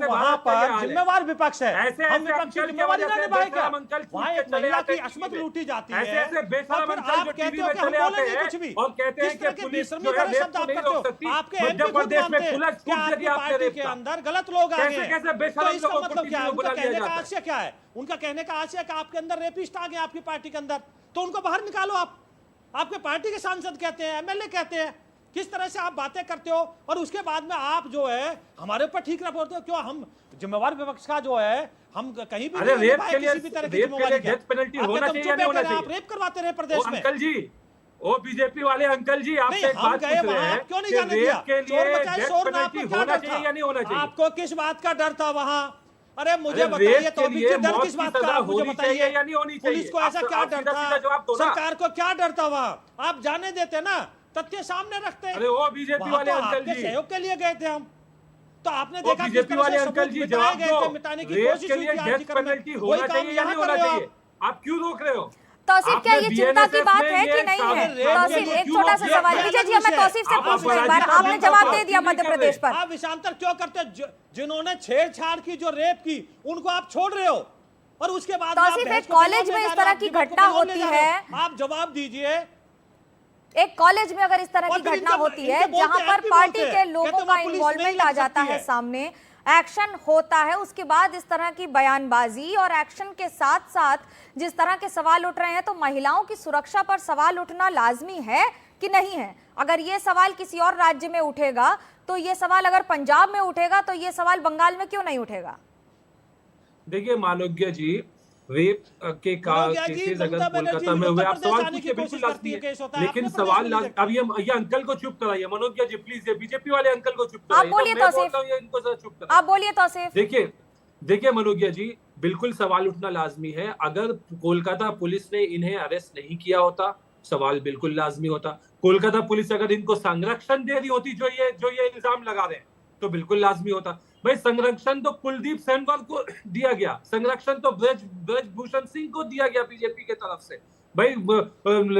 वहां पर जिम्मेवार विपक्ष है, हम विपक्ष की जिम्मेवारी ना निभाए क्या? वहां एक महिला की अस्मत लूटी जाती है और फिर आप कहते हो कि हम बोलेंगे कुछ भी। किस तरह के बेशर्मी भरे शब्द आप करते हो? आपके एमपी खुद मानते हैं कि आपकी पार्टी के अंदर गलत लोग आ गए हैं, तो इसका मतलब क्या है? उनका कहने का आशय क्या है? उनका कहने का आशय कि आपके अंदर रेपिस्ट आ गए आपकी पार्टी के अंदर, तो उनको बाहर निकालो। आप आपके पार्टी के सांसद कहते हैं, एमएलए कहते हैं, किस तरह से आप बातें करते हो और उसके बाद में आप जो है हमारे ऊपर ठीक बोलते हो। क्यों? हम जिम्मेवार विपक्ष का जो है, हम कहीं भी नहीं निभाए किसी भी तरह की जिम्मेवारी। आप रेप करवाते रहे प्रदेश में। अंकल जी, ओ बीजेपी वाले अंकल जी, आप एक बात पूछ रहे हैं, क्यों नहीं जाने दिया? चोर बचाए शोर में आपको क्या डर था? या नहीं होना चाहिए? आपको किस बात का डर था वहां? अरे मुझे बताइए, तो अभी डर किस बात का? मुझे बताइए, या नहीं होनी चाहिए? पुलिस को ऐसा क्या डर था? सरकार को क्या डर था वहां? आप जाने देते ना, तथ्य सामने रखते। अरे वो बीजेपी वाले अंकल जी, सहयोग के लिए गए थे हम, तो आपने देखा बीजेपी वाले अंकल जी जवाब दो, मिटाने की रेप कोशिश के हुई लिए थी डेथ पेनल्टी होना चाहिए या नहीं होना चाहिए? आप क्यों रोक रहे हो? तौसीफ, क्या ये चिंता की बात है कि नहीं है? तौसीफ, एक छोटा सा सवाल विजय जी, मैं तौसीफ से पूछ रही हूं, आपने जवाब दे दिया मध्य प्रदेश पर। आप विषांतर क्यों करते? जिन्होंने छेड़छाड़ की, जो रेप की, उनको आप छोड़ रहे हो और उसके बाद तौसीफ, एक कॉलेज में इस तरह की घटना होती है, आप जवाब दीजिए। एक कॉलेज में अगर इस तरह की घटना होती है जहां पर पार्टी के लोगों का इन्वॉल्वमेंट आ जाता है, सामने एक्शन होता है, उसके बाद इस तरह की बयानबाजी और एक्शन के साथ साथ जिस तरह के सवाल उठ रहे हैं, तो महिलाओं की सुरक्षा पर सवाल उठना लाजमी है कि नहीं है? अगर ये सवाल किसी और राज्य में उठेगा तो ये सवाल, अगर पंजाब में उठेगा तो ये सवाल बंगाल में क्यों नहीं उठेगा? देखिए मानोज्ञा जी, रेप के केसेस अगर कोलकाता में हुए, आप सवाल पूछिए, बिल्कुल लाजमी है, लेकिन सवाल अब ये अंकल को चुप कराइए। मनोज्ञा जी प्लीज, ये बीजेपी वाले अंकल को चुप कराइए। आप बोलिए तौसीफ, इनको चुप कराइए। आप बोलिए तौसीफ। देखिए मनोज्ञा जी, बिल्कुल सवाल उठना लाजमी है। अगर कोलकाता पुलिस ने इन्हें अरेस्ट नहीं किया होता, सवाल बिल्कुल लाजमी होता। कोलकाता पुलिस अगर इनको संरक्षण दे रही होती जो ये इल्जाम लगा रहे हैं, तो बिल्कुल लाजमी होता। भाई संरक्षण तो कुलदीप सेनगर को दिया गया, संरक्षण तो ब्रजभूषण सिंह को दिया गया बीजेपी की तरफ से। भाई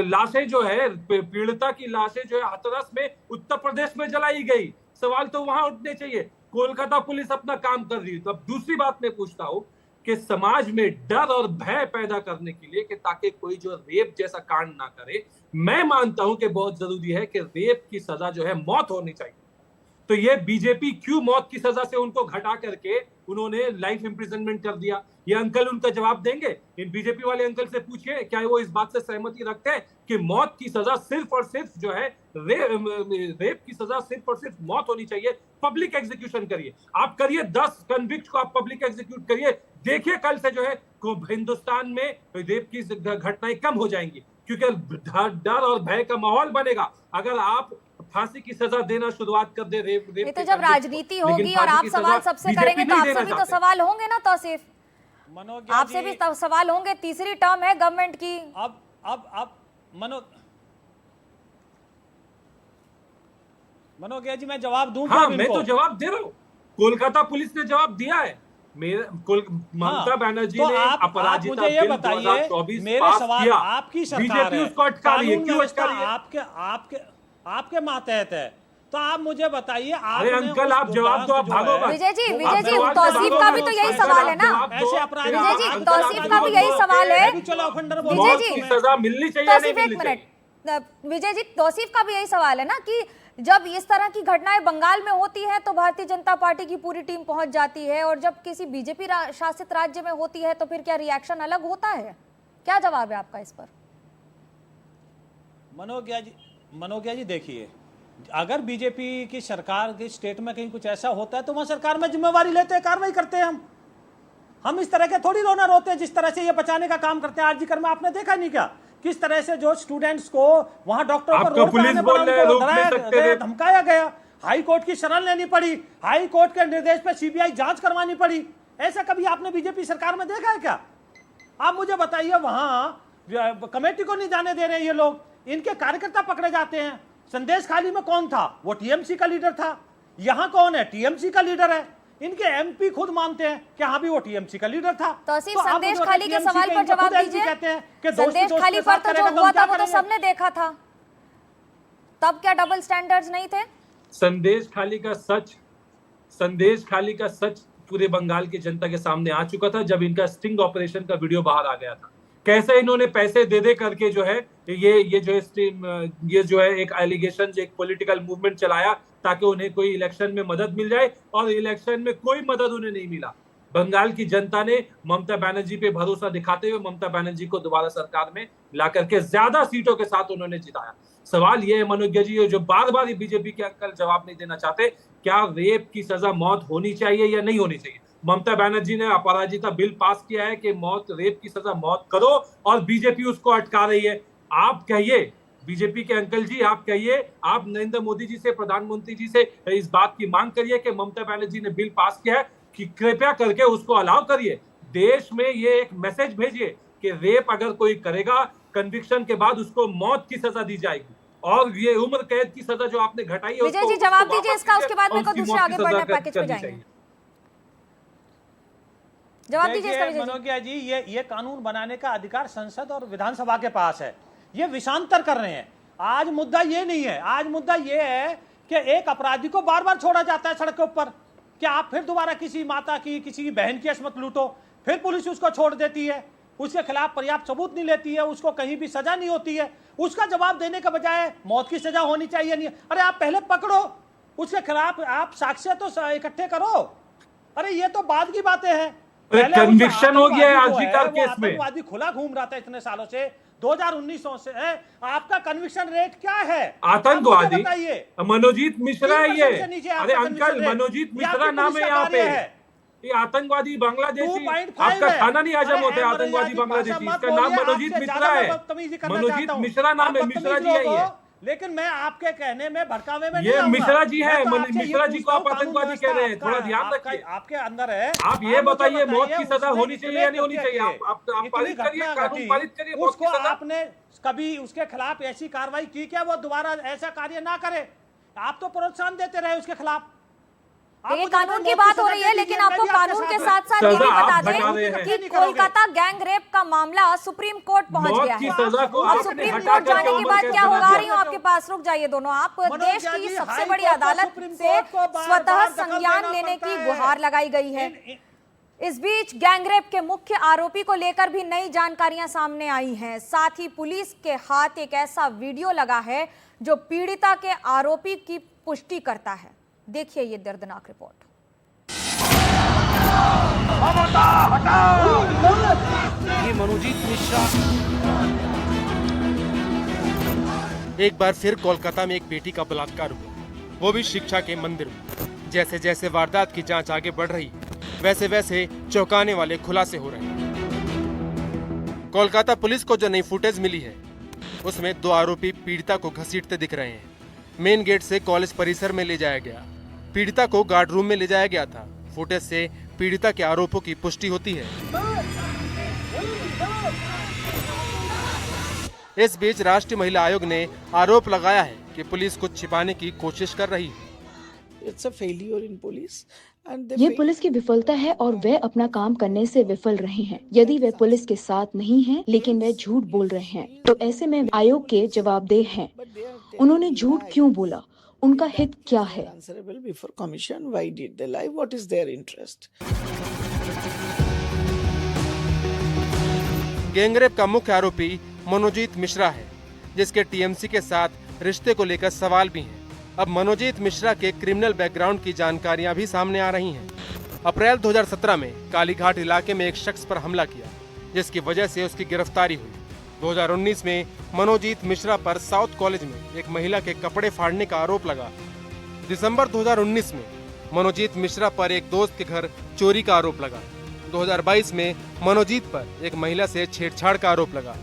लाशें जो है, पीड़िता की लाशें जो है हाथरस में उत्तर प्रदेश में जलाई गई, सवाल तो वहां उठने चाहिए। कोलकाता पुलिस अपना काम कर रही है। तो अब दूसरी बात मैं पूछता हूं कि समाज में डर और भय पैदा करने के लिए, कि ताकि कोई जो रेप जैसा कांड ना करे, मैं मानता हूं कि बहुत जरूरी है कि रेप की सजा जो है मौत होनी चाहिए। तो ये बीजेपी क्यों मौत की सजा से उनको घटा करके उन्होंने लाइफ इंप्रिजनमेंट कर दिया? ये अंकल उनका जवाब देंगे। इन बीजेपी वाले अंकल से पूछिए क्या वो इस बात से सहमति रखते हैं कि मौत की सजा सिर्फ और सिर्फ जो है रेप की सजा सिर्फ और सिर्फ मौत होनी चाहिए। पब्लिक एग्जीक्यूशन करिए, आप करिए 10 कन्विक्ट को आप पब्लिक एग्जीक्यूट करिए। देखिए कल से जो है हिंदुस्तान में रेप की घटनाएं कम हो जाएंगी, क्योंकि डर और भय का माहौल बनेगा अगर आप फांसी की सजा देना शुरुआत कर दे रेप ये तो जब राजनीति होगी और आप सवाल सबसे करेंगे तो आपसे भी तो सवाल होंगे ना तौसीफ, आपसे भी सवाल होंगे। तीसरी टर्म है गवर्नमेंट की। अब मनोज जी मैं जवाब दूं? हाँ, मैं तो जवाब दे रहा हूँ। कोलकाता पुलिस ने जवाब दिया है। ममता बनर्जी ने अपराजिता मुझे ये बताइए, मेरे सवाल आपकी सरकार है, उसको अटका रही है, क्यों अटका रही है? आपके मातहत है, तो आप मुझे बताइए। अरे अंकल आप जवाब दो, आप भागो मत। विजय जी तौसीफ का भी तो यही सवाल है ना। ऐसे अपराध विजय जी तौसीफ का भी यही सवाल है। विजय जी सजा मिलनी चाहिए, नहीं मिलनी चाहिए। विजय जी तौसीफ का भी यही सवाल है ना कि जब इस तरह की घटनाएं बंगाल में होती है तो भारतीय जनता पार्टी की पूरी टीम पहुंच जाती है, और जब किसी बीजेपी शासित राज्य में होती है तो फिर क्या रिएक्शन अलग होता है? क्या जवाब है आपका इस पर? मनोज्ञा जी देखिए, अगर बीजेपी की सरकार के स्टेट में कहीं कुछ ऐसा होता है तो वहां सरकार में जिम्मेवारी लेते हैं, कार्रवाई करते हैं। हम इस तरह के थोड़ी रोना रोते हैं जिस तरह से ये बचाने का काम करते हैं। आरजीकर में आपने देखा नहीं क्या किस तरह से जो स्टूडेंट्स को वहां डॉक्टरों को धमकाया गया, हाई कोर्ट की शरण लेनी पड़ी, हाई कोर्ट के निर्देश पर सीबीआई जांच करवानी पड़ी। ऐसा कभी आपने बीजेपी सरकार में देखा है क्या? आप मुझे बताइए। वहां कमेटी को नहीं जाने दे रहे ये लोग, इनके कार्यकर्ता पकड़े जाते हैं। संदेश खाली में कौन था? वो टीएमसी का लीडर था। यहां कौन है? टीएमसी का लीडर है। इनके एमपी खुद मानते हैं कि हाँ भी वो टीएमसी का लीडर था। तो संदेश खाली के सवाल पर जवाब दीजिए। कहते हैं कि संदेश खाली पर तो जो हुआ था वो तो सबने देखा था, तब क्या डबल स्टैंडर्ड्स नहीं थे? संदेश खाली का सच पूरे बंगाल की जनता के सामने आ चुका था जब इनका स्टिंग ऑपरेशन का वीडियो बाहर आ गया था। कैसे इन्होंने पैसे दे करके जो है ये जो है एक एलिगेशन, एक पॉलिटिकल मूवमेंट चलाया ताकि उन्हें कोई इलेक्शन में मदद मिल जाए, और इलेक्शन में कोई मदद उन्हें नहीं मिला। बंगाल की जनता ने ममता बनर्जी पे भरोसा दिखाते हुए ममता बनर्जी को दोबारा सरकार में ला करके ज्यादा सीटों के साथ उन्होंने जिताया। सवाल ये है मनोज जी, जो बार बार बीजेपी के अंकल जवाब नहीं देना चाहते, क्या रेप की सजा मौत होनी चाहिए या नहीं होनी चाहिए? ममता बनर्जी ने अपराजिता बिल पास किया है कि रेप की सजा मौत करो, और बीजेपी उसको अटका रही है। आप कहिए, बीजेपी के अंकल जी आप कहिए, आप नरेंद्र मोदी जी से, प्रधानमंत्री जी से इस बात की मांग करिए कि ममता बनर्जी ने बिल पास किया है कि कृपया करके उसको अलाउ करिए। देश में ये एक मैसेज भेजिए कि रेप अगर कोई करेगा, कन्विक्शन के बाद उसको मौत की सजा दी जाएगी, और ये उम्र कैद की सजा जो आपने घटाई है विजय जी जवाब दीजिए इसका, उसके बाद में दूसरे आगे बढ़ने पैकेज पे जाएंगे। जवाब दीजिए मनोज्ञा जी। ये कानून बनाने का अधिकार संसद और विधानसभा के पास है। ये विषांतर कर रहे हैं। आज मुद्दा ये नहीं है, आज मुद्दा ये है कि एक अपराधी को बार बार छोड़ा जाता है सड़क के ऊपर। क्या आप फिर दोबारा किसी माता की, किसी की बहन की असमत लूटो, फिर पुलिस उसको छोड़ देती है, उसके खिलाफ पर्याप्त सबूत नहीं लेती है, उसको कहीं भी सजा नहीं होती है। उसका जवाब देने के बजाय मौत की सजा होनी चाहिए नहीं। अरे आप पहले पकड़ो, उसके खिलाफ आप साक्ष्य तो इकट्ठे करो। अरे ये तो बाद की बातें हैं। कन्विक्शन हो गया है आरजीकर केस में। आतंकवादी खुला घूम रहा था इतने सालों से, 2019 से है। आपका कन्विक्शन रेट क्या है? आतंकवादी मनोजीत मिश्रा है ये। अरे अंकल मनोजीत मिश्रा नाम है यहाँ पे। ये आतंकवादी बांग्लादेशी, आपका खाना नहीं हजम होता है आतंकवादी बांग्लादेशी, इसका नाम मनोजीत मिश्रा है। मनोजीत मिश्रा नाम है, मिश्रा जी है ये। लेकिन मैं आपके कहने में भड़कावे में ये नहीं आऊंगा। मिश्रा जी है, मैं तो आपसे मिश्रा ये जी पूछता को हूं, आप आतंकवादी कह रहे हैं, थोड़ा ध्यान रखिए। आपके अंदर है। आप ये मुझे बताइए मौत की सजा उसने होनी चाहिए या नहीं होनी इतने चाहिए? आप इतनी पारित करिए, घटना कानून घटी, पारित करिए मौत उसको की सजा। आपने कभी उसके खिलाफ ऐसी कार्रवाई की क्या वो दोबारा ऐसा कार्य ना करे? आप तो प्रोत्साहन देते रहे उसके खिलाफ। ये कानून की बात हो रही है, लेकिन आपको कानून के साथ साथ ये भी बता दें कि कोलकाता गैंग रेप का मामला सुप्रीम कोर्ट पहुंच गया है। अब सुप्रीम कोर्ट जाने के बाद क्या होगा? आ रही हूँ आपके पास, रुक जाइए दोनों। आप देश की सबसे बड़ी अदालत से स्वतः संज्ञान लेने की गुहार लगाई गई है। इस बीच गैंगरेप के मुख्य आरोपी को लेकर भी नई जानकारियां सामने आई हैं। साथ ही पुलिस के हाथ एक ऐसा वीडियो लगा है जो पीड़िता के आरोपी की पुष्टि करता है। देखिए ये दर्दनाक रिपोर्ट। ये मनोजीत मिश्रा एक बार फिर कोलकाता में एक बेटी का बलात्कार हुआ, वो भी शिक्षा के मंदिर में। जैसे जैसे वारदात की जांच आगे बढ़ रही वैसे वैसे चौंकाने वाले खुलासे हो रहे हैं। कोलकाता पुलिस को जो नई फुटेज मिली है उसमें 2 आरोपी पीड़िता को घसीटते दिख रहे हैं। मेन गेट से कॉलेज परिसर में ले जाया गया, पीड़िता को गार्ड रूम में ले जाया गया था। फुटेज से पीड़िता के आरोपों की पुष्टि होती है। इस बीच राष्ट्रीय महिला आयोग ने आरोप लगाया है कि पुलिस कुछ छिपाने की कोशिश कर रही है। ये पुलिस की विफलता है और वे अपना काम करने से विफल रहे हैं। यदि वे पुलिस के साथ नहीं हैं, लेकिन वे झूठ बोल रहे हैं, तो ऐसे में आयोग के जवाबदेह हैं। उन्होंने झूठ क्यों बोला? उनका हित क्या है? गैंगरेप का मुख्य आरोपी मनोजीत मिश्रा है, जिसके टीएमसी के साथ रिश्ते को लेकर सवाल भी हैं। अब मनोजीत मिश्रा के क्रिमिनल बैकग्राउंड की जानकारियां भी सामने आ रही हैं। अप्रैल 2017 में कालीघाट इलाके में एक शख्स पर हमला किया, जिसकी वजह से उसकी गिरफ्तारी हुई। 2019 में मनोजीत मिश्रा पर साउथ कॉलेज में एक महिला के कपड़े फाड़ने का आरोप लगा। दिसंबर 2019 में मनोजीत मिश्रा पर एक दोस्त के घर चोरी का आरोप लगा। 2022 में मनोजीत पर एक महिला से छेड़छाड़ का आरोप लगा।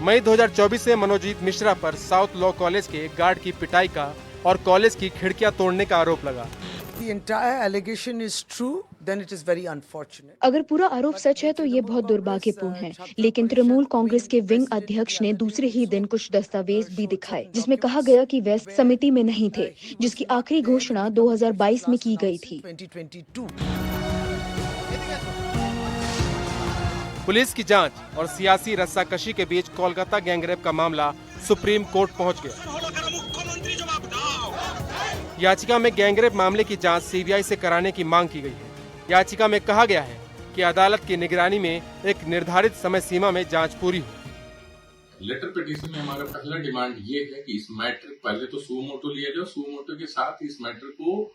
मई 2024 से मनोजीत मिश्रा पर साउथ लॉ कॉलेज के गार्ड की पिटाई का और कॉलेज की खिड़कियां तोड़ने का आरोप लगा। अगर पूरा आरोप सच है तो ये बहुत दुर्भाग्यपूर्ण है, लेकिन तृणमूल कांग्रेस के विंग अध्यक्ष ने दूसरे ही दिन कुछ दस्तावेज भी दिखाए, जिसमें कहा गया कि वे समिति में नहीं थे, जिसकी आखिरी घोषणा 2022 में की गई थी। पुलिस की जांच और सियासी रस्साकशी के बीच कोलकाता गैंगरेप का मामला सुप्रीम कोर्ट पहुंच गया। याचिका में गैंगरेप मामले की जांच सीबीआई से कराने की मांग की गई है। याचिका में कहा गया है कि अदालत की निगरानी में एक निर्धारित समय सीमा में जांच पूरी हो। लेटर पिटीशन में हमारा पहला डिमांड ये है कि इस मैटर पहले तो सू मोटो लिया जाए, सू मोटो के साथ इस मैटर को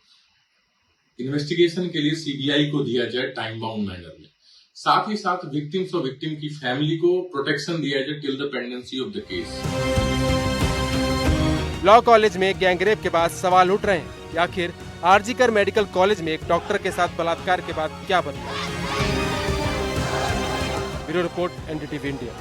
इन्वेस्टिगेशन के लिए सीबीआई को दिया जाए टाइम बाउंड मैनर में। साथ ही साथ विक्टिम्स और विक्टिम की फैमिली को प्रोटेक्शन दिया जाए till the pendency of the case. Law college में गैंगरेप के बाद सवाल उठ रहे हैं कि आखिर आरजीकर मेडिकल कॉलेज में एक डॉक्टर के साथ बलात्कार के बाद क्या बदला। Bureau report, NDTV India.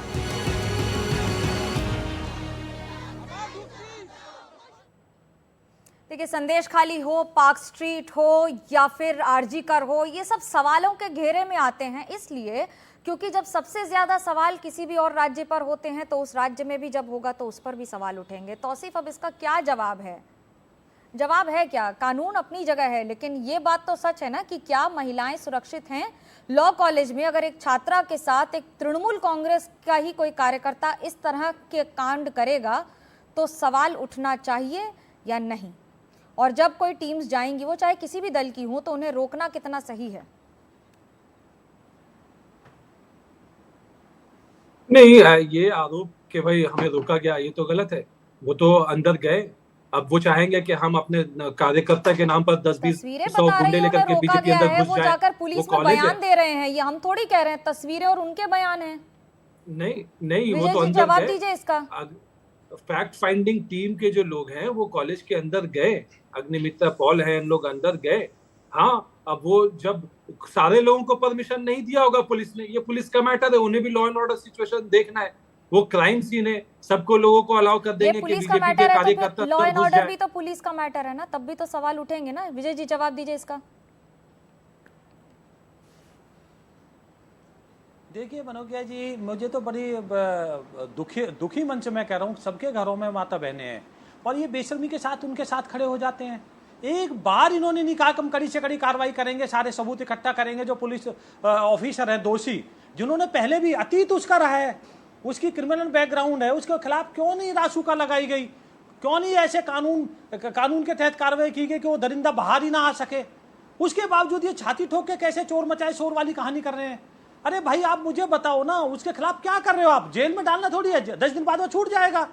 देखिए, संदेश खाली हो, पार्क स्ट्रीट हो या फिर आरजीकर हो, ये सब सवालों के घेरे में आते हैं, इसलिए क्योंकि जब सबसे ज्यादा सवाल किसी भी और राज्य पर होते हैं तो उस राज्य में भी जब होगा तो उस पर भी सवाल उठेंगे। तौसीफ, अब इसका क्या जवाब है? जवाब है क्या? कानून अपनी जगह है, लेकिन ये बात तो सच है ना कि क्या महिलाएं सुरक्षित हैं? लॉ कॉलेज में अगर एक छात्रा के साथ एक तृणमूल कांग्रेस का ही कोई कार्यकर्ता इस तरह के कांड करेगा तो सवाल उठना चाहिए या नहीं? और जब कोई टीम्स जाएंगी, वो चाहे किसी भी दल की हो, तो उन्हें रोकना कितना सही है? नहीं, ये आरोप कि भाई हमें रोका गया, ये तो गलत है। वो तो अंदर गए, अब वो चाहेंगे कि हम अपने कार्यकर्ता के नाम पर 10-20-100 गुंडे लेकर के बीजेपी के अंदर घुस जाएं। वो जाकर पुलिस में बयान दे रहे हैं, ये हम थोड़ी कह रहे हैं, तस्वीरें और उनके बयान हैं। नहीं, वो तो अंदर जवाब दीजिए इसका। फैक्ट फाइंडिंग टीम के जो लोग हैं वो कॉलेज के अंदर गए, अग्निमित्रा पॉल है, इन लोग अंदर गए। हाँ, अब वो जब सारे लोगों को परमिशन नहीं दिया होगा पुलिस ने, ये पुलिस का मैटर है, उन्हें भी लॉ एंड ऑर्डर सिचुएशन देखना है। वो क्राइम सीन है, सबको लोगों को अलाउ कर ये देंगे कि पुलिस का बीजेपी मैटर के है, तो कार्यकर्ता फिर लॉ एंड घुस ऑर्डर जाए। भी तो पुलिस का मैटर है ना, तब भी तो सवाल उठेंगे ना। विजय जी जवाब दीजिए इसका। देखिए मनोज्ञा जी, मुझे तो बड़ी दुखी मन से मैं कह रहा हूँ, सबके घरों में माता बहनें हैं और ये बेशर्मी के साथ उनके साथ खड़े हो जाते हैं। एक बार इन्होंने नहीं कहा कि हम कड़ी से कड़ी कार्रवाई करेंगे, सारे सबूत इकट्ठा करेंगे। जो पुलिस ऑफिसर है दोषी, जिन्होंने पहले भी अतीत उसका रहा है, उसकी क्रिमिनल बैकग्राउंड है, उसके खिलाफ क्यों नहीं रासुका लगाई गई? क्यों नहीं ऐसे कानून के तहत कार्रवाई की गई कि वो दरिंदा बाहर ही ना आ सके? उसके बावजूद ये छाती ठोक के कैसे चोर मचाए शोर वाली कहानी कर रहे हैं। अरे भाई आप मुझे बताओ ना, उसके खिलाफ क्या कर रहे हो? आप जेल में डालना थोड़ी है, 10 दिन बाद वो छूट जाएगा।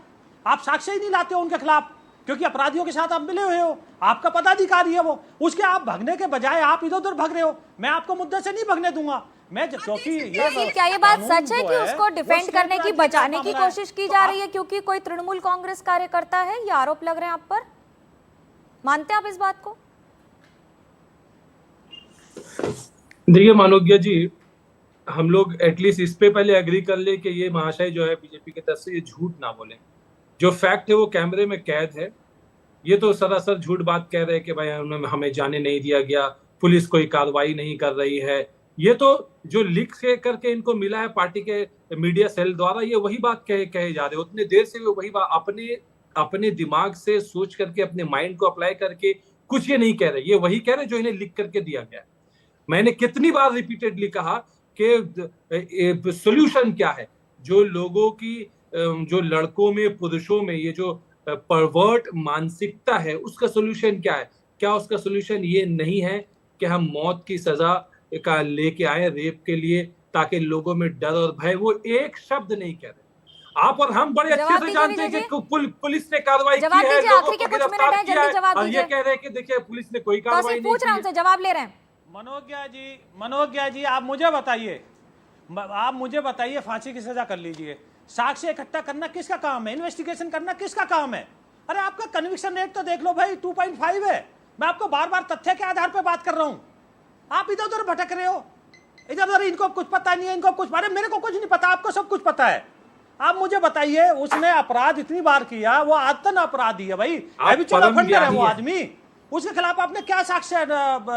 आप साक्ष्य ही नहीं लाते हो उनके खिलाफ, क्योंकि अपराधियों के साथ आप मिले हुए हो, आपका पदाधिकारी है वो। उसके आप भगने के बजाय आप इधर उधर भग रहे हो। मैं आपको मुद्दे से नहीं भगने दूंगा, मैं क्योंकि ये क्या ये बात सच है कि उसको डिफेंड करने की, बचाने की कोशिश की जा रही है क्योंकि कोई तृणमूल कांग्रेस कार्यकर्ता है? ये आरोप लग रहे हैं आप पर, मानते हैं आप इस बात को? देखिए मनोज्ञा जी, हम लोग एटलीस्ट इस पे पहले एग्री कर ले कि ये महाशय जो है बीजेपी की तरफ से ये झूठ ना बोले। जो फैक्ट है वो कैमरे में कैद है। ये तो सरासर झूठ बात कह रहे हैं कि भाई हमें जाने नहीं दिया गया, पुलिस कोई कार्रवाई नहीं कर रही है। ये तो जो लिख के करके इनको मिला है पार्टी के मीडिया सेल द्वारा, ये वही बात कहे जा रहे हैं। उतने देर से वो वही बात अपने दिमाग से सोच करके, अपने माइंड को अप्लाई करके कुछ ये नहीं कह रहे, ये वही कह रहे जो इन्हें लिख करके दिया गया है। मैंने कितनी बार रिपीटेडली कहा कि सॉल्यूशन क्या है? जो लोगों की, जो लड़कों में, पुरुषों में ये जो परवर्ट मानसिकता है, उसका सॉल्यूशन क्या है? क्या उसका सॉल्यूशन ये नहीं है कि हम मौत की सजा का लेके आए रेप के लिए, ताकि लोगों में डर और भय? वो एक शब्द नहीं कह रहे। आप और हम बड़े अच्छे से जानते हैं कि पुलिस ने कार्रवाई की है, लोगों को गिरफ्तार किया है, और ये कह रहे हैं कि देखिए पुलिस ने कोई कार्रवाई नहीं की। उनसे जवाब ले रहे हैं। मनोज्ञा जी आप मुझे बताइए, फांसी की सजा कर लीजिए, साक्ष्य इकट्ठा करना किसका काम है? इन्वेस्टिगेशन करना किसका काम है? अरे आपका कन्विक्शन रेट तो देख लो भाई, 2.5 है। मैं आपको बार बार तथ्य के आधार पर बात कर रहा हूं, आप इधर उधर भटक रहे हो। इधर उधर इनको कुछ पता नहीं है, इनको कुछ, अरे मेरे को कुछ नहीं पता, आपको सब कुछ पता है। आप मुझे बताइए, उसने अपराध इतनी बार किया, वो आदतन अपराधी है भाई, हैबिचुअल ऑफेंडर है वो आदमी। उसके खिलाफ आपने क्या साक्ष्य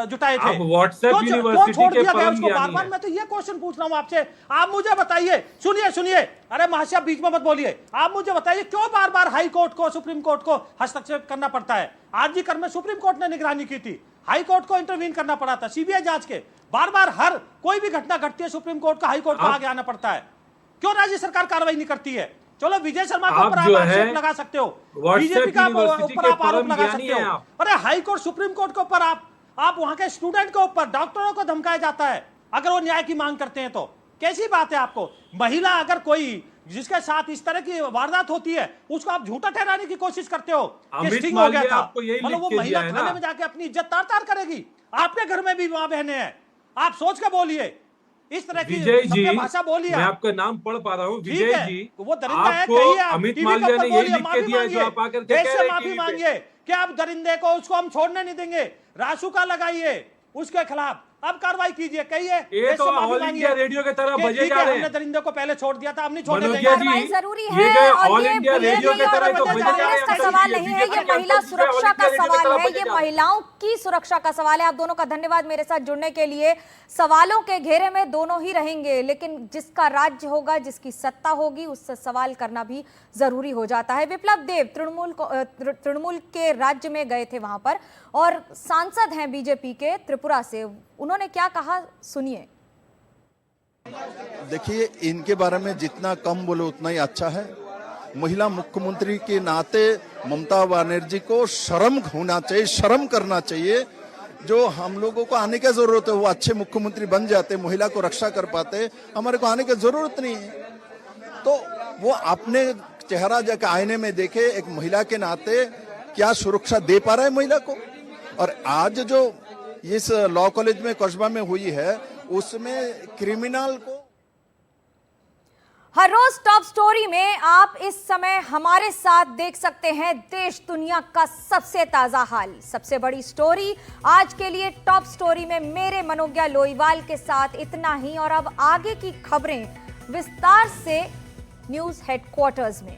जुटाए थे? व्हाट्सएप यूनिवर्सिटी छोड़ दिया के गया उसको? बार बार मैं तो ये क्वेश्चन पूछ रहा हूं आपसे, आप मुझे बताइए। सुनिए, अरे महाशय आप बीच में मत बोलिए। आप मुझे बताइए क्यों बार बार हाई कोर्ट को, सुप्रीम कोर्ट को हस्तक्षेप करना पड़ता है? आरजी कर में सुप्रीम कोर्ट ने निगरानी की थी, हाई कोर्ट को इंटरवीन करना पड़ा था सीबीआई जांच के। बार बार हर कोई भी घटना घटती है, सुप्रीम कोर्ट का, हाई कोर्ट को आगे आना पड़ता है। क्यों राज्य सरकार कार्रवाई नहीं करती है? चलो विजय शर्मा के ऊपर आप आरोप लगा सकते हो, बीजेपी का ऊपर आप आरोप लगा सकते हो। अरे हाई कोर्ट, सुप्रीम कोर्ट के ऊपर आप वहां के स्टूडेंट के ऊपर, डॉक्टरों को धमकाया जाता है अगर वो न्याय की मांग करते हैं तो। कैसी बात है? आपको महिला, अगर कोई जिसके साथ इस तरह की वारदात होती है, उसको आप झूठा ठहराने की कोशिश करते हो कि स्टिंग हो गया था। मतलब वो महिला थाने में जाके अपनी इज्जत तार करेगी। आपके घर में भी मां बहनें हैं, आप सोच के बोलिए। इस तरह की विजय जी, भाषा बोलिए। मैं आपका नाम पढ़ पा रहा हूँ विजय जी। वो दरिंदा है, आपको कहिए आप, अमित टीवी मालविया पर ने बोलिए, यही लिख के दिया, जो आप आकर के कह रहे हैं माफी टीवी पे। मांगिए कि आप दरिंदे को, उसको हम छोड़ने नहीं देंगे, रासुका लगाइए उसके खिलाफ, अब कार्रवाई कीजिए, कहिए। ये तो ऑल इंडिया रेडियो की तरह बजे जा रहे हैं। हमने दरिंदे को पहले छोड़ दिया था, अब नहीं छोड़ने देंगे। कार्रवाई जरूरी है, और ये कांग्रेस का सवाल नहीं है, ये महिला सुरक्षा का सवाल है, ये महिलाओं की सुरक्षा का सवाल है। आप दोनों का धन्यवाद मेरे साथ जुड़ने के लिए। सवालों के घेरे में दोनों ही रहेंगे, लेकिन जिसका राज्य होगा, जिसकी सत्ता होगी, उससे सवाल करना भी जरूरी हो जाता है। विप्लव देव तृणमूल के राज्य में गए थे वहां पर, और सांसद हैं बीजेपी के त्रिपुरा से। उन्होंने क्या कहा, सुनिए। देखिए, इनके बारे में जितना कम बोले उतना ही अच्छा है। महिला मुख्यमंत्री के नाते ममता बनर्जी को शर्म होना चाहिए, शर्म करना चाहिए। जो हम लोगों को आने की जरूरत है, वो अच्छे मुख्यमंत्री बन जाते, महिला को रक्षा कर पाते, हमारे को आने की जरूरत नहीं है। तो वो अपने चेहरा जाकर आईने में देखे, एक महिला के नाते क्या सुरक्षा दे पा रहा है महिला को। और आज जो इस लॉ कॉलेज में कस्बा में हुई है, उसमें क्रिमिनल को हर रोज टॉप स्टोरी में आप इस समय हमारे साथ देख सकते हैं देश दुनिया का सबसे ताजा हाल, सबसे बड़ी स्टोरी। आज के लिए टॉप स्टोरी में मेरे मनोज्ञा लोईवाल के साथ इतना ही, और अब आगे की खबरें विस्तार से न्यूज हेडक्वार्टर्स में।